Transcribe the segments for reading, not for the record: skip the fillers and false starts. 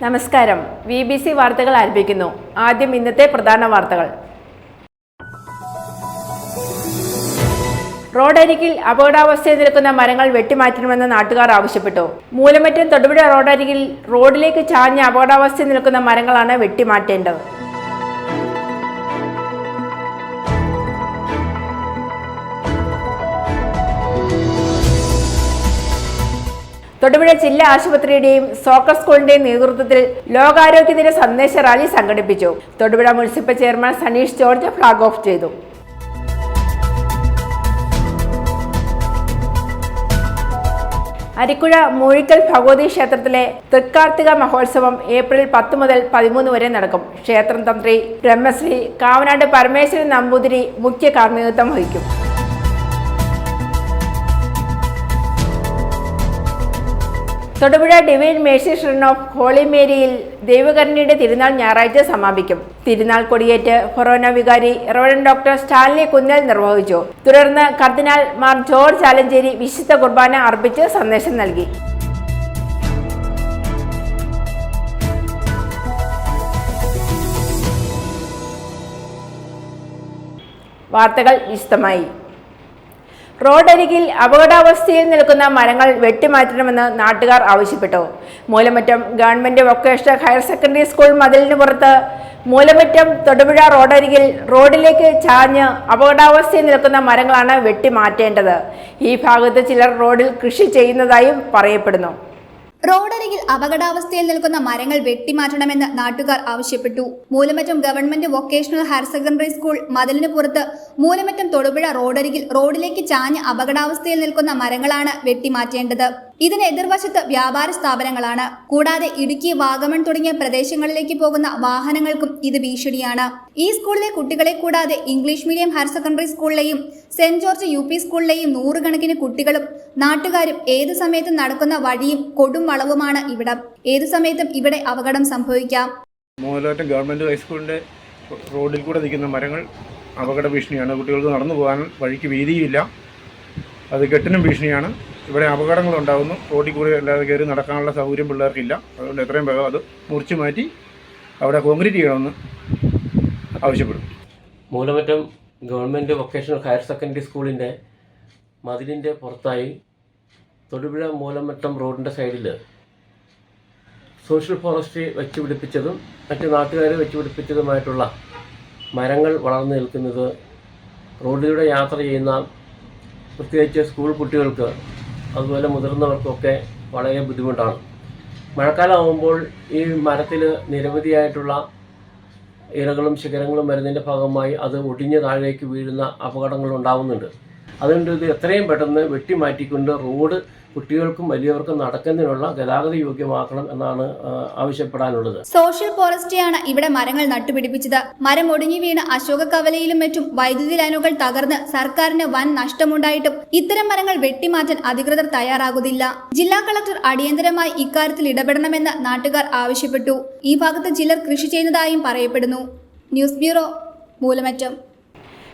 നമസ്കാരം. VBC വാർത്തകൾ ആരംഭിക്കുന്നു. ആദ്യം ഇന്നത്തെ പ്രധാന വാർത്തകൾ. റോഡരികിൽ അപകടാവസ്ഥയിൽ നിൽക്കുന്ന മരങ്ങൾ വെട്ടിമാറ്റണമെന്ന് നാട്ടുകാർ ആവശ്യപ്പെട്ടു. മൂലമറ്റം തൊടുപുഴ റോഡരികിൽ റോഡിലേക്ക് ചാഞ്ഞ അപകടാവസ്ഥയിൽ നിൽക്കുന്ന മരങ്ങളാണ് വെട്ടിമാറ്റേണ്ടത്. തൊടുപുഴ ജില്ലാ ആശുപത്രിയുടെയും സോക്കർ സ്കൂളിന്റെയും നേതൃത്വത്തിൽ ലോകാരോഗ്യ ദിന സന്ദേശ റാലി സംഘടിപ്പിച്ചു. Thodupuzha municipal chairman Saneesh George flag off ചെയ്തു. അരിക്കുഴ മൂഴിക്കൽ ഭഗവതി ക്ഷേത്രത്തിലെ തൃക്കാർത്തിക മഹോത്സവം ഏപ്രിൽ 10 മുതൽ 13 വരെ നടക്കും. ക്ഷേത്രം തന്ത്രി ബ്രഹ്മശ്രീ കാവനാട് പരമേശ്വരൻ നമ്പൂതിരി മുഖ്യ കാർമ്മികത്വം വഹിക്കും. Thodupuzha divine mercy shrine of holy മേരിയിൽ ദൈവകരുണയുടെ തിരുനാൾ ഞായറാഴ്ച സമാപിക്കും. തിരുനാൾ കൊടിയേറ്റ് ഫൊറോന വികാരി റവറൻഡ് ഡോക്ടർ സ്റ്റാൻലി കുന്നേൽ നിർവഹിച്ചു. തുടർന്ന് കർദിനാൾ മാർ ജോർജ് ആലഞ്ചേരി വിശുദ്ധ കുർബാന അർപ്പിച്ച് സന്ദേശം നൽകി. വാർത്തകൾ വിശദമായി. റോഡരികിൽ അപകടാവസ്ഥയിൽ നിൽക്കുന്ന മരങ്ങൾ വെട്ടിമാറ്റണമെന്ന് നാട്ടുകാർ ആവശ്യപ്പെട്ടു. Moolamattam government vocational higher secondary school മതിലിന് പുറത്ത് മൂലമറ്റം തൊടുപുഴ റോഡരികിൽ റോഡിലേക്ക് ചാഞ്ഞ് അപകടാവസ്ഥയിൽ നിൽക്കുന്ന മരങ്ങളാണ് വെട്ടിമാറ്റേണ്ടത്. ഈ ഭാഗത്ത് ചിലർ റോഡിൽ കൃഷി ചെയ്യുന്നതായും പറയപ്പെടുന്നു. റോഡരികിൽ അപകടാവസ്ഥയിൽ നിൽക്കുന്ന മരങ്ങൾ വെട്ടിമാറ്റണമെന്ന് നാട്ടുകാർ ആവശ്യപ്പെട്ടു. Moolamattam government vocational higher secondary school മതിലിന് പുറത്ത് മൂലമറ്റം തൊടുപുഴ റോഡരികിൽ റോഡിലേക്ക് ചാഞ്ഞ് അപകടാവസ്ഥയിൽ നിൽക്കുന്ന മരങ്ങളാണ് വെട്ടിമാറ്റേണ്ടത്. ഇതിന് എതിർവശത്ത് വ്യാപാര സ്ഥാപനങ്ങളാണ്. കൂടാതെ ഇടുക്കി, വാഗമൺ തുടങ്ങിയ പ്രദേശങ്ങളിലേക്ക് പോകുന്ന വാഹനങ്ങൾക്കും ഇത് ഭീഷണിയാണ്. ഈ സ്കൂളിലെ കുട്ടികളെ കൂടാതെ ഇംഗ്ലീഷ് മീഡിയം ഹയർ സെക്കൻഡറി സ്കൂളിലെയും സെന്റ് ജോർജ് UP സ്കൂളിലെയും 100 കണക്കിന് കുട്ടികളും നാട്ടുകാരും ഏതു സമയത്തും നടക്കുന്ന വഴിയും കൊടും വളവുമാണ് ഇവിടം. ഏതു സമയത്തും ഇവിടെ അപകടം സംഭവിക്കാം. മൂലമറ്റം ഗവൺമെന്റ് ഹൈസ്കൂളിന്റെ റോഡിൽ കൂടെ നിൽക്കുന്ന മരങ്ങൾ അപകട ഭീഷണിയാണ്. കുട്ടികൾക്ക് നടന്നു പോകാൻ വഴിക്ക് വീതിയില്ല. അത് കെട്ടിനും ഭീഷണിയാണ്. ഇവിടെ അപകടങ്ങൾ ഉണ്ടാകുന്നു. റോഡിൽ കൂടി അല്ലാതെ കയറി നടക്കാനുള്ള സൗകര്യം പിള്ളേർക്കില്ല. അതുകൊണ്ട് എത്രയും വേഗം അത് മുറിച്ചു മാറ്റി അവിടെ കോൺക്രീറ്റ് ചെയ്യണമെന്ന് ആവശ്യപ്പെടും. Moolamattam government vocational higher secondary സ്കൂളിൻ്റെ മതിലിൻ്റെ പുറത്തായി തൊടുപുഴ മൂലമറ്റം റോഡിൻ്റെ സൈഡിൽ സോഷ്യൽ ഫോറസ്ട്രി വെച്ചുപിടിപ്പിച്ചതും മറ്റ് നാട്ടുകാർ വെച്ചുപിടിപ്പിച്ചതുമായിട്ടുള്ള മരങ്ങൾ വളർന്നു നിൽക്കുന്നത് റോഡിലൂടെ യാത്ര ചെയ്യുന്ന പ്രത്യേകിച്ച് സ്കൂൾ കുട്ടികൾക്ക് അതുപോലെ മുതിർന്നവർക്കൊക്കെ വളരെ ബുദ്ധിമുട്ടാണ്. മഴക്കാലമാകുമ്പോൾ ഈ മരത്തിൽ നിരവധിയായിട്ടുള്ള ഇലകളും ശിഖരങ്ങളും വരുന്നതിൻ്റെ ഭാഗമായി അത് ഒടിഞ്ഞ് താഴേക്ക് വീഴുന്ന അപകടങ്ങൾ ഉണ്ടാകുന്നുണ്ട്. അതുകൊണ്ട് ഇത് എത്രയും പെട്ടെന്ന് വെട്ടിമാറ്റിക്കൊണ്ട് റോഡ് കുട്ടികൾക്കും വലിയവർക്കും നടക്കുന്നതിനുള്ള ഗതാഗത യോഗ്യമാക്കണം എന്നാണ് ആവശ്യപ്പെടാനുള്ളത്. സോഷ്യൽ ഫോറസ്ട്രിയാണ് ഇവിടെ മരങ്ങൾ നട്ടുപിടിപ്പിച്ചത്. മരം ഒടിഞ്ഞു വീണ് അശോക കവലയിലും മറ്റും വൈദ്യുതി ലൈനുകൾ തകർന്ന് സർക്കാരിന് വൻ നഷ്ടമുണ്ടായിട്ടും ഇത്തരം മരങ്ങൾ വെട്ടിമാറ്റാൻ അധികൃതർ തയ്യാറാകുന്നില്ല. ജില്ലാ കളക്ടർ അടിയന്തരമായി ഇക്കാര്യത്തിൽ ഇടപെടണമെന്ന് നാട്ടുകാർ ആവശ്യപ്പെട്ടു. ഈ ഭാഗത്ത് ചിലർ കൃഷി ചെയ്യുന്നതായും പറയപ്പെടുന്നു. News bureau, Moolamattom.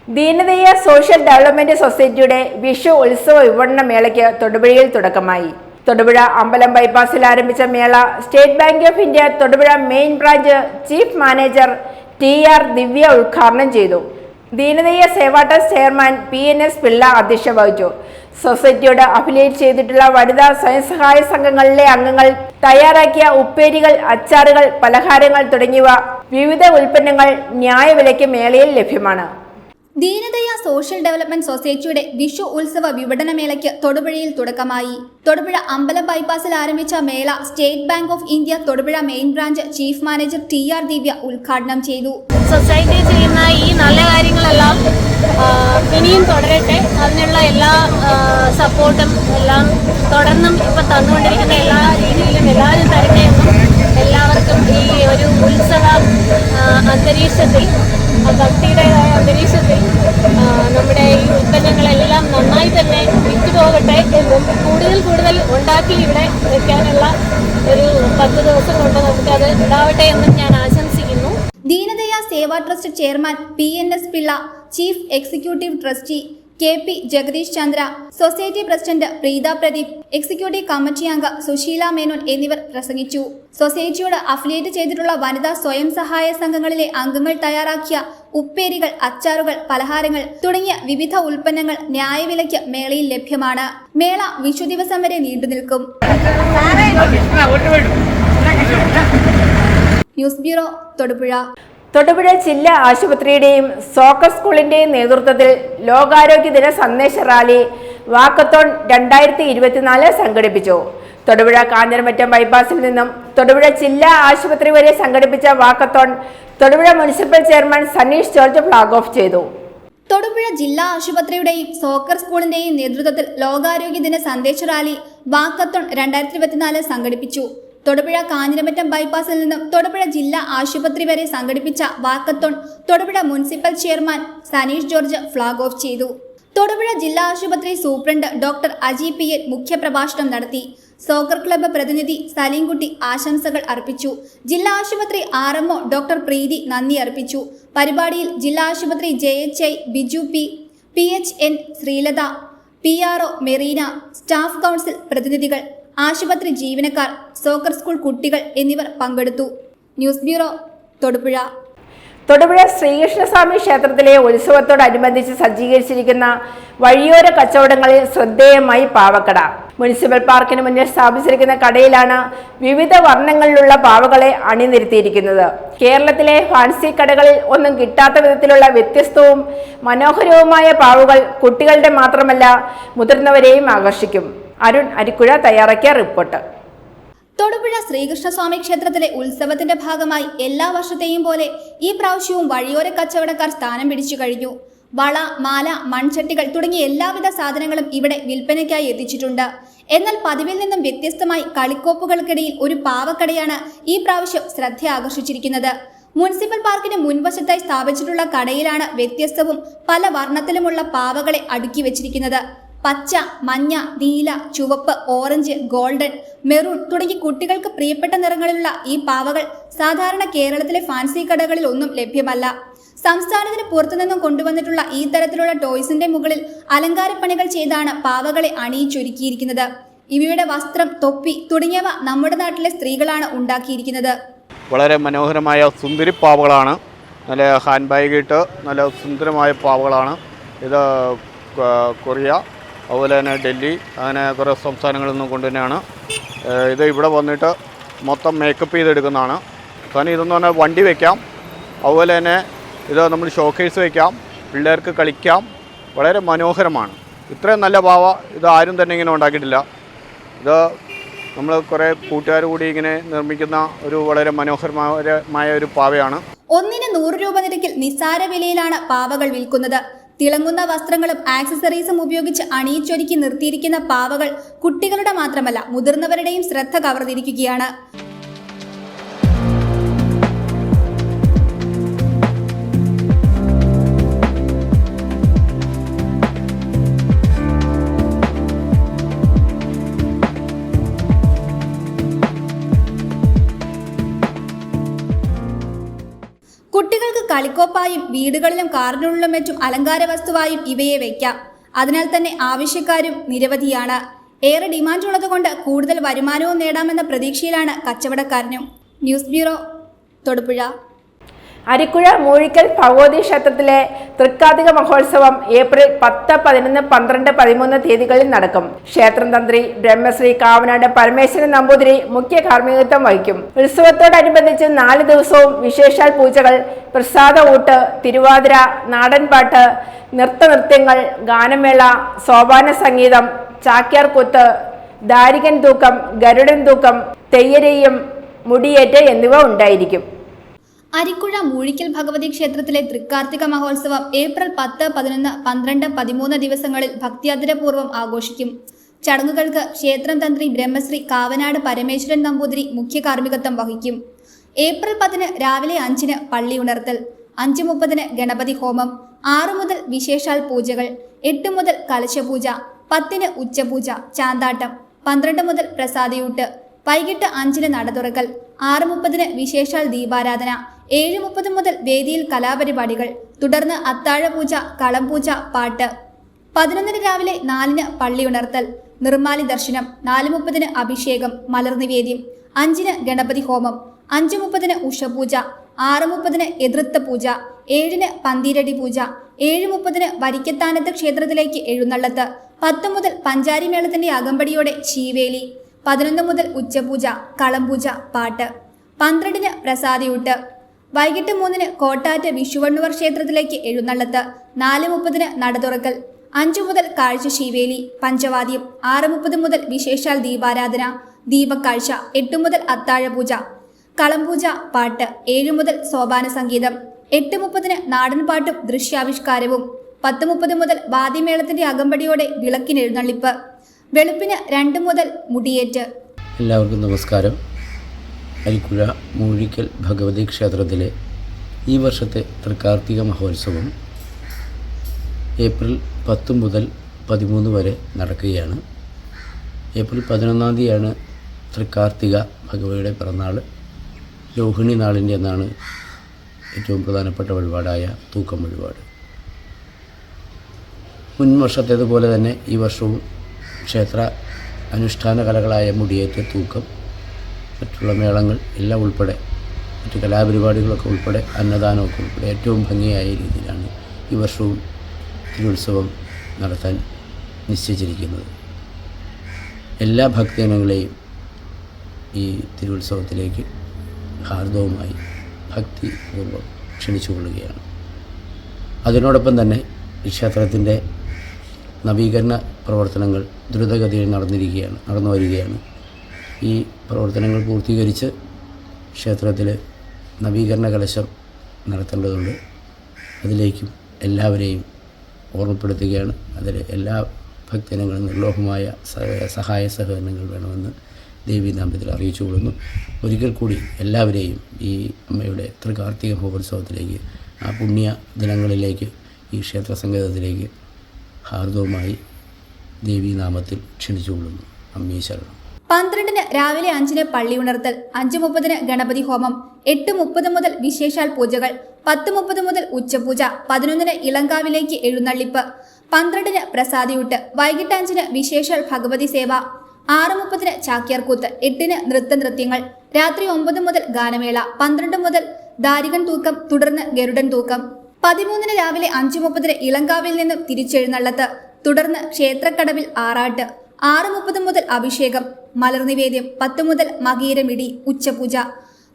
Deenadaya social development സൊസൈറ്റിയുടെ വിഷു ഉത്സവ വിപണന മേളയ്ക്ക് തൊടുപുഴയിൽ തുടക്കമായി. തൊടുപുഴ അമ്പലം ബൈപ്പാസിൽ ആരംഭിച്ച മേള state bank of India Thodupuzha main branch chief manager TR ദിവ്യ ഉദ്ഘാടനം ചെയ്തു. ദീനദയ Seva trust chairman PNS Pillai അധ്യക്ഷത വഹിച്ചു. സൊസൈറ്റിയോട് അഫിലിയേറ്റ് ചെയ്തിട്ടുള്ള വനിതാ സ്വയം സഹായ സംഘങ്ങളിലെ അംഗങ്ങൾ തയ്യാറാക്കിയ ഉപ്പേരികൾ, അച്ചാറുകൾ, പലഹാരങ്ങൾ തുടങ്ങിയവ വിവിധ ഉൽപ്പന്നങ്ങൾ ന്യായവിലയ്ക്ക് മേളയിൽ ലഭ്യമാണ്. ദീനദയ സോഷ്യൽ ഡെവലപ്മെന്റ് സൊസൈറ്റിയുടെ വിഷു ഉത്സവ വിപണന മേളയ്ക്ക് തൊടുപുഴയിൽ തുടക്കമായി. തൊടുപുഴ അമ്പലം ബൈപ്പാസിൽ ആരംഭിച്ച മേള state bank of India Thodupuzha main branch chief manager TR ദിവ്യ ഉദ്ഘാടനം ചെയ്തു. സൊസൈറ്റി ചെയ്യുന്ന ഈ നല്ല കാര്യങ്ങളെല്ലാം ഇനിയും തുടരട്ടെ. അതിനുള്ള എല്ലാ സപ്പോർട്ടും എല്ലാം തുടർന്നും ഇപ്പം തന്നുകൊണ്ടിരിക്കുന്ന എല്ലാ രീതിയിലും എല്ലാവരും തരട്ടെ എന്നും എല്ലാവർക്കും ഈ ഒരു ഉത്സവ അന്തരീക്ഷത്തിൽ, ഭക്തിയുടേതായ അന്തരീക്ഷത്തിൽ നമ്മുടെ ഈ ഉൽപ്പന്നങ്ങളെല്ലാം നന്നായി തന്നെ വിറ്റുപോകട്ടെ എന്നും കൂടുതൽ ഉണ്ടാക്കി ഇവിടെ വെക്കാനുള്ള ഒരു 10 ദിവസം കൊണ്ട് നമുക്കത് ഉണ്ടാവട്ടെ എന്നും ഞാൻ ആശംസിക്കുന്നു. Deenadaya Seva trust chairman PNS Pillai, chief executive trustee KP Jagadish Chandra, society president Preetha Pradeep, executive committee അംഗം സുശീല മേനോൻ എന്നിവർ പ്രസംഗിച്ചു. സൊസൈറ്റിയോട് അഫിലിയേറ്റ് ചെയ്തിട്ടുള്ള വനിതാ സ്വയം സഹായ സംഘങ്ങളിലെ അംഗങ്ങൾ തയ്യാറാക്കിയ ഉപ്പേരികൾ, അച്ചാറുകൾ, പലഹാരങ്ങൾ തുടങ്ങിയ വിവിധ ഉൽപ്പന്നങ്ങൾ ന്യായവിലയ്ക്ക് മേളയിൽ ലഭ്യമാണ്. മേള വിഷു ദിവസം വരെ നീണ്ടുനിൽക്കും. News bureau, Thodupuzha. തൊടുപുഴ ജില്ലാ ആശുപത്രിയുടെയും സോക്കർ സ്കൂളിന്റെയും നേതൃത്വത്തിൽ ലോകാരോഗ്യ ദിന സന്ദേശ റാലി വാക്കത്തോൺ 2024 സംഘടിപ്പിച്ചു. തൊടുപുഴ കാഞ്ഞിരമറ്റം ബൈപ്പാസിൽ നിന്നും തൊടുപുഴ ജില്ലാ ആശുപത്രി വരെ സംഘടിപ്പിച്ച walkathon Thodupuzha municipal chairman Saneesh George flag off ചെയ്തു. തൊടുപുഴ ജില്ലാ ആശുപത്രിയുടെയും സോക്കർ സ്കൂളിന്റെയും നേതൃത്വത്തിൽ ലോകാരോഗ്യ ദിന സന്ദേശ റാലി വാക്കത്തോൺ 2024 സംഘടിപ്പിച്ചു. തൊടുപുഴ കാഞ്ഞിരമറ്റം ബൈപ്പാസിൽ നിന്നും തൊടുപുഴ ജില്ലാ ആശുപത്രി വരെ സംഘടിപ്പിച്ച walkathon Thodupuzha municipal chairman Saneesh George flag off ചെയ്തു. തൊടുപുഴ ജില്ലാ ആശുപത്രി സൂപ്രണ്ട് ഡോക്ടർ അജി PL മുഖ്യപ്രഭാഷണം നടത്തി. സോക്കർ ക്ലബ്ബ് പ്രതിനിധി സലീംകുട്ടി ആശംസകൾ അർപ്പിച്ചു. ജില്ലാ ആശുപത്രി RMO ഡോക്ടർ പ്രീതി നന്ദി അർപ്പിച്ചു. പരിപാടിയിൽ ജില്ലാ ആശുപത്രി JHI Biju P, PHN Sreelatha, PRO Merina, staff council പ്രതിനിധികൾ, ആശുപത്രി ജീവനക്കാർ, സോക്കർ സ്കൂൾ കുട്ടികൾ എന്നിവർ പങ്കെടുത്തു. News bureau, Thodupuzha. തൊടുപുഴ ശ്രീകൃഷ്ണസ്വാമി ക്ഷേത്രത്തിലെ ഉത്സവത്തോടനുബന്ധിച്ച് സജ്ജീകരിച്ചിരിക്കുന്ന വഴിയോര കച്ചവടങ്ങളിൽ ശ്രദ്ധേയമായി പാവക്കട. മുനിസിപ്പൽ പാർക്കിന് മുന്നിൽ സ്ഥാപിച്ചിരിക്കുന്ന കടയിലാണ് വിവിധ വർണ്ണങ്ങളിലുള്ള പാവകളെ അണിനിരത്തിയിരിക്കുന്നത്. കേരളത്തിലെ ഫാൻസി കടകളിൽ ഒന്നും കിട്ടാത്ത വിധത്തിലുള്ള വ്യത്യസ്തവും മനോഹരവുമായ പാവകൾ കുട്ടികളുടെ മാത്രമല്ല മുതിർന്നവരെയും ആകർഷിക്കും. അരുൺ അരിക്കുഴ തയ്യാറാക്കിയ റിപ്പോർട്ട്. തൊടുപുഴ ശ്രീകൃഷ്ണസ്വാമി ക്ഷേത്രത്തിലെ ഉത്സവത്തിന്റെ ഭാഗമായി എല്ലാ വർഷത്തെയും പോലെ ഈ പ്രാവശ്യവും വഴിയോര കച്ചവടക്കാർ സ്ഥാനം പിടിച്ചു കഴിഞ്ഞു. വള, മാല, മൺചട്ടികൾ തുടങ്ങിയ എല്ലാവിധ സാധനങ്ങളും ഇവിടെ വിൽപ്പനയ്ക്കായി എത്തിച്ചിട്ടുണ്ട്. എന്നാൽ പതിവിൽ നിന്നും വ്യത്യസ്തമായി കളിക്കോപ്പുകൾക്കിടയിൽ ഒരു പാവക്കടയാണ് ഈ പ്രാവശ്യം ശ്രദ്ധ ആകർഷിച്ചിരിക്കുന്നത്. മുനിസിപ്പൽ പാർക്കിന് മുൻവശത്തായി സ്ഥാപിച്ചിട്ടുള്ള കടയിലാണ് വ്യത്യസ്തവും പല വർണ്ണത്തിലുമുള്ള പാവകളെ അടുക്കി വെച്ചിരിക്കുന്നത്. പച്ച, മഞ്ഞ, നീല, ചുവപ്പ്, ഓറഞ്ച്, ഗോൾഡൻ, മെറൂൺ തുടങ്ങി കുട്ടികൾക്ക് പ്രിയപ്പെട്ട നിറങ്ങളിലുള്ള ഈ പാവകൾ സാധാരണ കേരളത്തിലെ ഫാൻസി കടകളിൽ ഒന്നും ലഭ്യമല്ല. സംസ്ഥാനത്തിന് പുറത്തുനിന്നും കൊണ്ടുവന്നിട്ടുള്ള ഈ തരത്തിലുള്ള ടോയ്സിന്റെ മുകളിൽ അലങ്കാരപ്പണികൾ ചെയ്താണ് പാവകളെ അണിയിച്ചൊരുക്കിയിരിക്കുന്നത്. ഇവയുടെ വസ്ത്രം, തൊപ്പി തുടങ്ങിയവ നമ്മുടെ നാട്ടിലെ സ്ത്രീകളാണ് ഉണ്ടാക്കിയിരിക്കുന്നത്. വളരെ മനോഹരമായ സുന്ദരി പാവകളാണ്. നല്ല ഹാൻഡ് ബാഗ് ഇട്ട് നല്ല സുന്ദരമായ പാവകളാണ്. ഇത് കൊറിയ, അതുപോലെ തന്നെ ഡൽഹി, അങ്ങനെ കുറേ സംസ്ഥാനങ്ങളിൽ നിന്നും കൊണ്ടുതന്നെയാണ്. ഇത് ഇവിടെ വന്നിട്ട് മൊത്തം മേക്കപ്പ് ചെയ്തെടുക്കുന്നതാണ്. കാരണം ഇതെന്ന് പറഞ്ഞാൽ വണ്ടി വയ്ക്കാം, അതുപോലെ തന്നെ ഇത് നമ്മൾ ഷോക്കേസ് വയ്ക്കാം, പിള്ളേർക്ക് കളിക്കാം. വളരെ മനോഹരമാണ്. ഇത്രയും നല്ല പാവ ഇത് ആരും തന്നെ ഇങ്ങനെ ഉണ്ടാക്കിയിട്ടില്ല. ഇത് നമ്മൾ കുറേ കൂട്ടുകാർ കൂടി ഇങ്ങനെ നിർമ്മിക്കുന്ന ഒരു വളരെ മനോഹരമായ ഒരു പാവയാണ്. ഒന്നിന് 100 രൂപ നിരക്കിൽ നിസ്സാര വിലയിലാണ് പാവകൾ വിൽക്കുന്നത്. തിളങ്ങുന്ന വസ്ത്രങ്ങളും ആക്സസറീസും ഉപയോഗിച്ച് അണിയിച്ചൊരുക്കി നിർത്തിയിരിക്കുന്ന പാവകൾ കുട്ടികളുടെ മാത്രമല്ല മുതിർന്നവരുടെയും ശ്രദ്ധ കവർന്നിരിക്കുകയാണ്. കുട്ടികൾക്ക് കളിക്കോപ്പായും വീടുകളിലും കാറിനുള്ളിലും മറ്റും അലങ്കാര വസ്തുവായും ഇവയെ വയ്ക്കാം. അതിനാൽ തന്നെ ആവശ്യക്കാരും നിരവധിയാണ്. ഏറെ ഡിമാൻഡ് ഉള്ളതുകൊണ്ട് കൂടുതൽ വരുമാനവും നേടാമെന്ന പ്രതീക്ഷയിലാണ് കച്ചവടക്കാരനും. News bureau, Thodupuzha. അരിക്കുഴ മൂഴിക്കൽ ഭഗവതി ക്ഷേത്രത്തിലെ തൃക്കാർത്തിക മഹോത്സവം ഏപ്രിൽ 10, 11, 12, 13 തീയതികളിൽ നടക്കും. ക്ഷേത്രം തന്ത്രി ബ്രഹ്മശ്രീ കാവനാട് പരമേശ്വരൻ നമ്പൂതിരി മുഖ്യ കാർമ്മികത്വം വഹിക്കും. ഉത്സവത്തോടനുബന്ധിച്ച് 4 ദിവസവും വിശേഷാൽ പൂജകൾ, പ്രസാദ ഊട്ട്, തിരുവാതിര, നാടൻപാട്ട്, നൃത്തനൃത്യങ്ങൾ, ഗാനമേള, സോപാന സംഗീതം, ചാക്യാർകൂത്ത്, ദാരികൻ തൂക്കം, ഗരുഡൻ തൂക്കം, തെയ്യരെയ്യം, മുടിയേറ്റ് എന്നിവ ഉണ്ടായിരിക്കും. അരിക്കുഴ മൂഴിക്കൽ ഭഗവതി ക്ഷേത്രത്തിലെ തൃക്കാർത്തിക മഹോത്സവം ഏപ്രിൽ 10, 11, 12, 13 ദിവസങ്ങളിൽ ഭക്തിയാദരപൂർവ്വം ആഘോഷിക്കും. ചടങ്ങുകൾക്ക് ക്ഷേത്രം തന്ത്രി ബ്രഹ്മശ്രീ കാവനാട് പരമേശ്വരൻ നമ്പൂതിരി മുഖ്യ കാർമ്മികത്വം വഹിക്കും. ഏപ്രിൽ 10 രാവിലെ 5 പള്ളി ഉണർത്തൽ, 5:30 ഗണപതി ഹോമം, 6 മുതൽ വിശേഷാൽ പൂജകൾ, 8 മുതൽ കലശപൂജ, 10 ഉച്ചപൂജ, ചാന്താട്ടം, 12 മുതൽ പ്രസാദയൂട്ട്, വൈകിട്ട് 5 നട തുറക്കൽ, 6:30 വിശേഷാൽ ദീപാരാധന, 7:30 മുതൽ വേദിയിൽ കലാപരിപാടികൾ, തുടർന്ന് അത്താഴപൂജ, കളംപൂജ, പാട്ട്. 11 രാവിലെ 4 പള്ളി ഉണർത്തൽ, നിർമ്മാലി ദർശനം, 4:30 അഭിഷേകം, മലർനിവേദ്യം, 5 ഗണപതി ഹോമം, 5:30 ഉഷപൂജ, 6:30 എതിർത്ത പൂജ, 7 പന്തീരടി പൂജ, 7:30 വരിക്കത്താനത്ത് ക്ഷേത്രത്തിലേക്ക് എഴുന്നള്ളത്ത്, 10 മുതൽ പഞ്ചാരി മേളത്തിന്റെ അകമ്പടിയോടെ ശീവേലി, 11 മുതൽ ഉച്ചപൂജ, കളംപൂജ, പാട്ട്, 12 പ്രസാദിയൂട്ട്, വൈകിട്ട് 3 കോട്ടാറ്റ് വിഷുവണ്ണൂർ ക്ഷേത്രത്തിലേക്ക് എഴുന്നള്ളത്ത്, 4:30 നട തുറക്കൽ, 5 മുതൽ കാഴ്ച ശീവേലി, പഞ്ചവാദ്യം, 6:30 മുതൽ വിശേഷാൽ ദീപാരാധന, ദീപക്കാഴ്ച, 8 മുതൽ അത്താഴപൂജ, കളംപൂജ, പാട്ട്, 7 മുതൽ സോപാന സംഗീതം, 8:30 നാടൻപാട്ടും ദൃശ്യാവിഷ്കാരവും, 10:30 മുതൽ വാദ്യമേളത്തിന്റെ അകമ്പടിയോടെ വിളക്കിനെഴുന്നള്ളിപ്പ്, വെളുപ്പിന് 2 മുതൽ മുടിയേറ്റ്. എല്ലാവർക്കും നമസ്കാരം. അരിക്കുഴ മൂഴിക്കൽ ഭഗവതി ക്ഷേത്രത്തിലെ ഈ വർഷത്തെ തൃക്കാർത്തിക മഹോത്സവം ഏപ്രിൽ 10 മുതൽ 13 വരെ നടക്കുകയാണ്. ഏപ്രിൽ 11 തീയതിയാണ് തൃക്കാർത്തിക ഭഗവതിയുടെ പിറന്നാൾ. രോഹിണി നാളിൻ്റെ അന്നാണ് ഏറ്റവും പ്രധാനപ്പെട്ട വഴിപാടായ തൂക്കം വഴിപാട്. മുൻ വർഷത്തേതുപോലെ തന്നെ ഈ വർഷവും ക്ഷേത്ര അനുഷ്ഠാന കലകളായ മുടിയേറ്റ്, തൂക്കം, മറ്റുള്ള മേളങ്ങൾ എല്ലാം ഉൾപ്പെടെ, മറ്റു കലാപരിപാടികളൊക്കെ ഉൾപ്പെടെ, അന്നദാനമൊക്കെ ഉൾപ്പെടെ ഏറ്റവും ഭംഗിയായ രീതിയിലാണ് ഈ വർഷവും തിരുവുത്സവം നടത്താൻ നിശ്ചയിച്ചിരിക്കുന്നത്. എല്ലാ ഭക്തജനങ്ങളെയും ഈ തിരുവുത്സവത്തിലേക്ക് ഹാർദവുമായി ഭക്തിപൂർവ്വം ക്ഷണിച്ചുകൊള്ളുകയാണ്. അതിനോടൊപ്പം തന്നെ ഈ ക്ഷേത്രത്തിൻ്റെ നവീകരണ പ്രവർത്തനങ്ങൾ ദ്രുതഗതിയിൽ നടന്നു വരികയാണ്. ഈ പ്രവർത്തനങ്ങൾ പൂർത്തീകരിച്ച് ക്ഷേത്രത്തിൽ നവീകരണ കലശം നടത്തേണ്ടതുണ്ട്. അതിലേക്കും എല്ലാവരെയും ഓർമ്മപ്പെടുത്തുകയാണ്. അതിൽ എല്ലാ ഭക്തജനങ്ങളും നിർലോഭമായ സഹായ സഹകരണങ്ങൾ വേണമെന്ന് ദേവീനാമത്തിൽ അറിയിച്ചുകൊള്ളുന്നു. ഒരിക്കൽ കൂടി എല്ലാവരെയും ഈ അമ്മയുടെ തൃക്കാർത്തിക മഹോത്സവത്തിലേക്ക്, ആ പുണ്യ ദിനങ്ങളിലേക്ക്, ഈ ക്ഷേത്ര സംഗീതത്തിലേക്ക് ഹാർദവുമായി ദേവീനാമത്തിൽ ക്ഷണിച്ചുകൊള്ളുന്നു. അമ്മീ ശരണം. 12 രാവിലെ 5 പള്ളി ഉണർത്തൽ, 5:30 ഗണപതി ഹോമം, 8:30 മുതൽ വിശേഷാൽ പൂജകൾ, 10:30 മുതൽ ഉച്ചപൂജ, 11 ഇളങ്കാവിലേക്ക് എഴുന്നള്ളിപ്പ്, 12 പ്രസാദിയൂട്ട്, വൈകിട്ട് 5 വിശേഷാൽ ഭഗവതി സേവ, 6:30 ചാക്യാർകൂത്ത്, 8 നൃത്യങ്ങൾ, രാത്രി 9 മുതൽ ഗാനമേള, 12 മുതൽ ദാരികൻ തൂക്കം, തുടർന്ന് ഗരുഡൻ തൂക്കം, 13 രാവിലെ 5:30 ഇളങ്കാവിൽ നിന്നും തിരിച്ചെഴുന്നള്ളത്ത്, തുടർന്ന് ക്ഷേത്രക്കടവിൽ ആറാട്ട്, 6:30 മുതൽ അഭിഷേകം, മലർനിവേദ്യം, 10 മുതൽ മകീരമിടി, ഉച്ചപൂജ,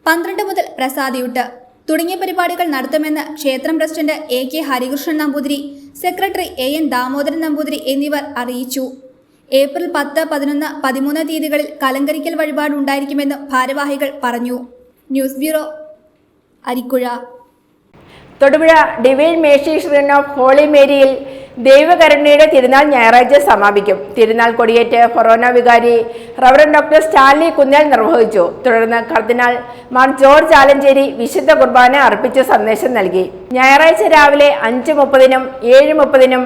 12 മുതൽ പ്രസാദിയൂട്ട് തുടങ്ങിയ പരിപാടികൾ നടത്തുമെന്ന് ക്ഷേത്രം president AK Harikrishnan Namboothiri, secretary AN Damodaran Namboothiri എന്നിവർ അറിയിച്ചു. ഏപ്രിൽ 10, 11, 13 തീയതികളിൽ കലങ്കരിക്കൽ വഴിപാട് ഉണ്ടായിരിക്കുമെന്ന് ഭാരവാഹികൾ പറഞ്ഞു. News bureau, Arikkuzha. Thodupuzha divine mercy shrine of holy മേരിയിൽ ദൈവകരുണയുടെ തിരുനാൾ ഞായറാഴ്ച സമാപിക്കും. തിരുനാൾ കൊടിയേറ്റ് ഫൊറോന വികാരി റവറൻ ഡോക്ടർ സ്റ്റാൻലി കുന്നേൽ നിർവഹിച്ചു. തുടർന്ന് കർദിനാൾ മാർ ജോർജ് ആലഞ്ചേരി വിശുദ്ധ കുർബാന അർപ്പിച്ച് സന്ദേശം നൽകി. ഞായറാഴ്ച രാവിലെ 5:30, 7:30,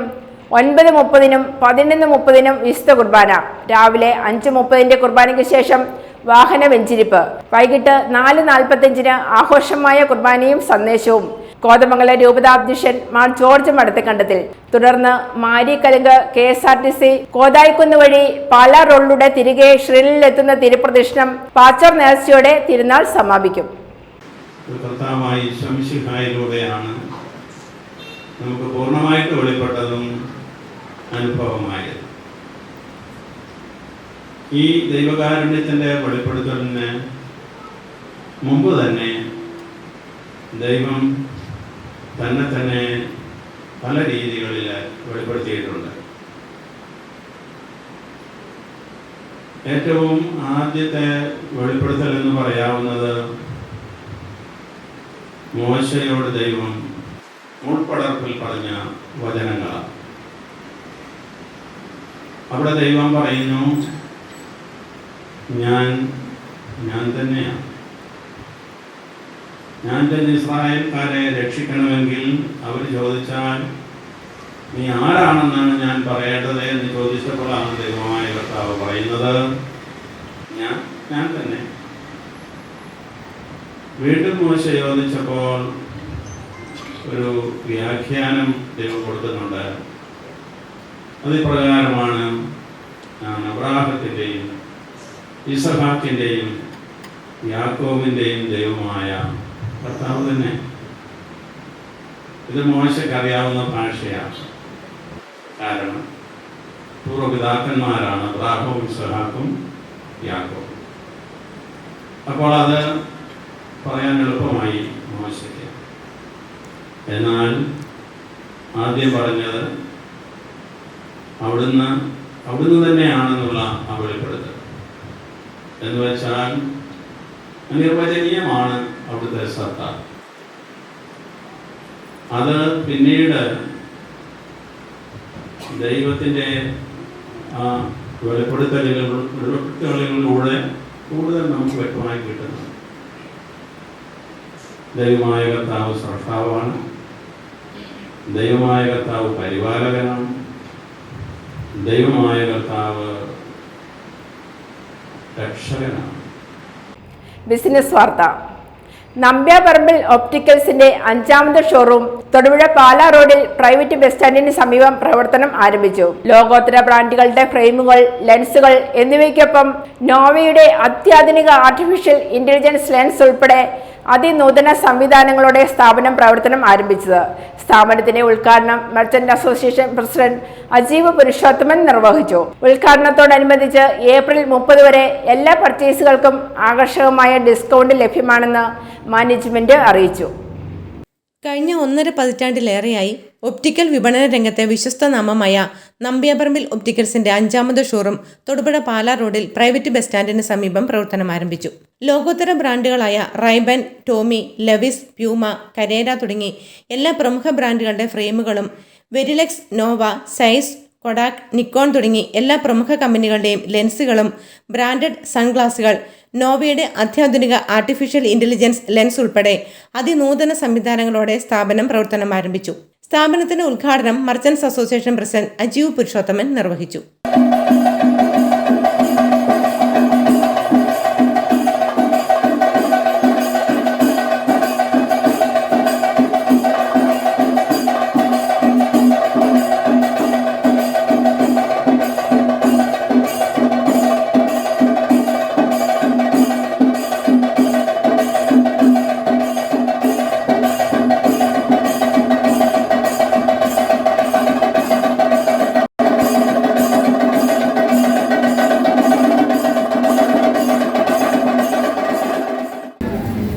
9:30, 11:30 വിശുദ്ധ കുർബാന. രാവിലെ 5:30 കുർബാനയ്ക്ക് ശേഷം വാഹന വെഞ്ചിരിപ്പ്. വൈകിട്ട് 4:45 ആഘോഷമായ കുർബാനയും സന്ദേശവും. കോതമംഗലം രൂപതാധ്യക്ഷൻ മാർ ജോർജ് മടത്തിക്കണ്ടത്തിൽ. തുടർന്ന് മാരിക്കലുങ്ക് KSRTC കോതായിക്കുന്ന് വഴി പാലാ റോഡിലൂടെ തിരികെ ഷ്രിനിലെത്തുന്ന തിരുപ്രദക്ഷിണം പാച്ചർ നേർച്ചയോടെ തിരുനാൾ സമാപിക്കും. കർത്താവായി ശംശിഹായിലൂടെയാണ് നമുക്ക് പൂർണ്ണമായിട്ട് വെളിപ്പെട്ടതും അനുഭവമായത്. ഈ ദൈവകാരുണ്യത്തിൻ്റെ വെളിപ്പെടുത്തലിന് മുമ്പ് തന്നെ ദൈവം തന്നെ പല രീതികളിൽ വെളിപ്പെടുത്തിയിട്ടുണ്ട്. ഏറ്റവും ആദ്യത്തെ വെളിപ്പെടുത്തൽ എന്ന് പറയാവുന്നത് മോശയോട് ദൈവം മുൾപ്പടർപ്പിൽ പറഞ്ഞ വചനങ്ങളാണ്. അവിടെ ദൈവം പറയുന്നു, ഞാൻ തന്നെയാണ്. ഞാൻ തന്നെ ഇസ്രായേൽക്കാരെ രക്ഷിക്കണമെങ്കിൽ അവർ ചോദിച്ചാൽ നീ ആരാണെന്നാണ് ഞാൻ പറയേണ്ടത് എന്ന് ചോദിച്ചപ്പോഴാണ് ദൈവമായ കർത്താവ് പറയുന്നത്, ഞാൻ തന്നെ. വീണ്ടും മോശ ചോദിച്ചപ്പോൾ ഒരു വ്യാഖ്യാനം ദൈവം കൊടുക്കുന്നുണ്ട്. അതിപ്രകാരമാണ് അബ്രാഹത്തിൻ്റെയും ഇസഹാക്കിൻ്റെയും യാക്കോബിൻ്റെയും ദൈവമായ കർത്താവ് തന്നെ. ഇത് മോശയ്ക്ക് അറിയാവുന്ന ഭാഷയാണ്. കാരണം പൂർവ്വപിതാക്കന്മാരാണ് അബ്രാഹവും ഇസഹാക്കും യാക്കോബും. അപ്പോൾ അത് പറയാൻ എളുപ്പമായി മോശയ്ക്ക്. എന്നാൽ ആദ്യം പറഞ്ഞത് അവിടുന്ന് തന്നെയാണെന്നുള്ള ആ വെളിപ്പെടുത്തൽ എന്ന് വെച്ചാൽ നിർവചനീയമാണ് അവിടുത്തെ സത്ത. അത് പിന്നീട് ദൈവത്തിൻ്റെ ആ വെളിപ്പെടുത്തലുകളിലൂടെ കൂടുതൽ നമുക്ക് വ്യക്തമായി കിട്ടുന്നു. ദൈവമായ കർത്താവ് സ്രഷ്ടാവാണ്, ദൈവമായ കർത്താവ് പരിപാലകനാണ്, ദൈവമായ കർത്താവ് രക്ഷകനാണ്. ബിസിനസ് വാർത്ത. നമ്പ്യാപറമ്പിൽ ഒപ്റ്റിക്കൽസിന്റെ 5ാമത് ഷോറൂം തൊടുപുഴ പാലാ റോഡിൽ പ്രൈവറ്റ് ബസ് സ്റ്റാൻഡിന് സമീപം പ്രവർത്തനം ആരംഭിച്ചു. ലോകോത്തര ബ്രാൻഡുകളുടെ ഫ്രെയിമുകൾ, ലെൻസുകൾ എന്നിവയ്ക്കൊപ്പം നോവയുടെ അത്യാധുനിക ആർട്ടിഫിഷ്യൽ ഇന്റലിജൻസ് ലെൻസ് ഉൾപ്പെടെ അതിനൂതന സംവിധാനങ്ങളോടെ സ്ഥാപനം പ്രവർത്തനം ആരംഭിച്ചത്. സ്ഥാപനത്തിന്റെ ഉദ്ഘാടനം merchant association president Ajeev Purushothaman നിർവഹിച്ചു. ഉദ്ഘാടനത്തോടനുബന്ധിച്ച് ഏപ്രിൽ 30 വരെ എല്ലാ പർച്ചേസുകൾക്കും ആകർഷകമായ ഡിസ്കൗണ്ട് ലഭ്യമാണെന്ന് മാനേജ്മെന്റ് അറിയിച്ചു. കഴിഞ്ഞ 1.5 പതിറ്റാണ്ടിലേറെയായി ഒപ്റ്റിക്കൽ വിപണന രംഗത്തെ വിശ്വസ്ത നാമമായ നമ്പ്യാപറമ്പിൽ ഒപ്റ്റിക്കൽസിന്റെ 5ാമത് ഷോറൂം തൊടുപുഴ പാലാ റോഡിൽ പ്രൈവറ്റ് ബസ് സ്റ്റാൻഡിന് സമീപം പ്രവർത്തനം ആരംഭിച്ചു. ലോകോത്തര ബ്രാൻഡുകളായ റൈബൻ, ടോമി, ലെവിസ്, പ്യൂമ, കരേര തുടങ്ങി എല്ലാ പ്രമുഖ ബ്രാൻഡുകളുടെ ഫ്രെയിമുകളും വെരിലെക്സ്, നോവ, സൈസ്, കൊഡാക്, നിക്കോൺ തുടങ്ങി എല്ലാ പ്രമുഖ കമ്പനികളുടെയും ലെൻസുകളും, ബ്രാൻഡഡ് സൺഗ്ലാസുകൾ, നോവയുടെ അത്യാധുനിക ആർട്ടിഫിഷ്യൽ ഇന്റലിജൻസ് ലെൻസ് ഉൾപ്പെടെ അതിനൂതന സംവിധാനങ്ങളോടെ സ്ഥാപനം പ്രവർത്തനം ആരംഭിച്ചു. സ്ഥാപനത്തിന്റെ ഉദ്ഘാടനം merchants association president Ajeev Purushothaman നിർവഹിച്ചു.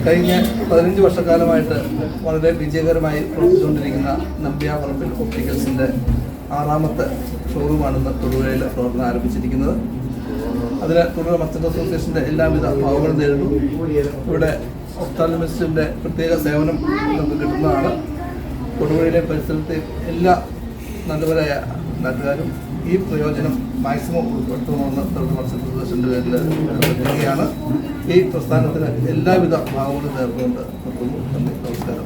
കഴിഞ്ഞ 15 വർഷക്കാലമായിട്ട് വളരെ വിജയകരമായി പ്രവർത്തിച്ചുകൊണ്ടിരിക്കുന്ന നമ്പ്യാപറമ്പിൽ ഒപ്റ്റിക്കൽസിൻ്റെ 6ാമത്തെ ഷോറൂമാണെന്ന് തൊടുപുഴയിൽ പ്രവർത്തനം ആരംഭിച്ചിരിക്കുന്നത്. അതിന് തൊടുപുഴ മർച്ചന്റ് അസോസിയേഷൻ്റെ എല്ലാവിധ ഭാവങ്ങളും നേരിടും. ഇവിടെ ഒപ്താൽമിസ്റ്റിൻ്റെ പ്രത്യേക സേവനം നമുക്ക് കിട്ടുന്നതാണ്. തൊടുപുഴയിലെ പരിസരത്തെ എല്ലാ നല്ലവരായ നാട്ടുകാരും ഈ പ്രയോജനം മാക്സിമം ഉൾപ്പെടുത്തണമെന്ന് തൊടുപുഴ മർച്ചന്റ് അസോസിയേഷൻ്റെ പേരിൽ അഭ്യർത്ഥിക്കുകയാണ്. ഈ പ്രസ്ഥാനത്തിന് എല്ലാവിധ ഭാവങ്ങളും നേർന്നുകൊണ്ട് നിർത്തുന്നു. നന്ദി, നമസ്കാരം.